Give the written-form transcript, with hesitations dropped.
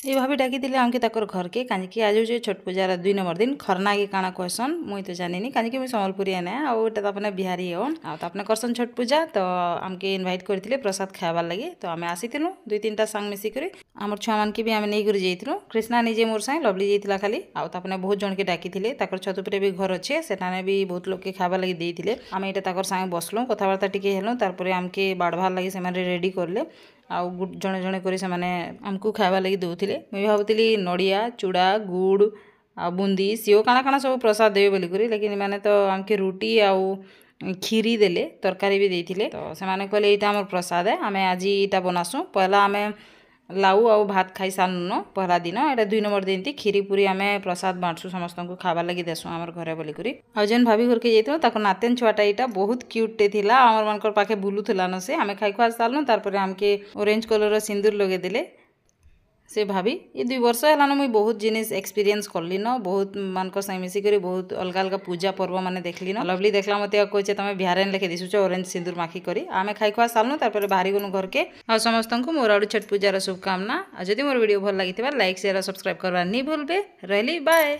ये भाभी डाकी आमके ताकर घर के कांजिकी आज हो छठ पूजार 2 नंबर दिन खरना के काଣା कहसन मुई तो जानिनी कांजिकी मुई सम्बलपुरी आने आउ एटा अपने बिहारी हन आ अपने करसन छठ पूजा तो आमके इनवाइट करथिले प्रसाद खाबार लगी तो आमे आसीथिलु 2-3टा संग मिसी करे हमर छुआ मान के भी आमे नै कर जेइथिलु कृष्णा निजे मोर संग लवली जेइथिला खाली आ अपने बहुत जन के डाकीथिले ताकर छत ऊपर भी घर अच्छे सेटाने भी बहुत लोग के खाबार लगी देइथिले आमे एटा ताकर संग बसलु कथाबार्ता टिके हेलु तारपरे आमके बाडभार लगी से माने रेडी करले आउ जणे जणे करी से माने हमकु खाइबा लगी दउथिले मुई भाबुतिली नडिया चूड़ा गुड़ आ बुंदी सिओ काना काना सब प्रसाद देबे बोली करी लेकिन माने तो हमके रोटी आउ खीरी देले तरकारी भी देइथिले तो से माने कहले एटा हमर प्रसाद है आमे आज एटा बनासु पहला आमे लाउ आउ भात खाई सारनु पहला दिन एटा 2 नंबर दिन ती खीरी पूरी आमे प्रसाद बांटसु समस्त को खाबा लगी देसु हमर घरे बोली करी आ जेन भाभी घर के जेइतो ताको नातेन छुआटा एटा बहुत क्यूट टे थिला हमर मानकर पाखे बुलुथला न से आमे खाई खुआ सारनु तारपरे हमके ऑरेंज कलर रो सिंदूर लगे देले से भाभी ये 2 वर्ष है मुई बहुत जिनिस एक्सपीरियंस करली न बहुत मानकर संग मिसी करी बहुत अलग अलग पूजा पर्व माने देखली न लवली देखला मते कहचे तमे बिहारेन लेखे दिसुच ऑरेंज सिंदूर माखी करी आमे खाई खुआ सालनु तारपरे बाहरी गनु घर के आ समस्त को मोर आडू छठ पूजार शुभकामना आ जदि मोर वीडियो भल लागितबा लाइक शेयर और सब्सक्राइब करबा नि भूलबे रहली बाय।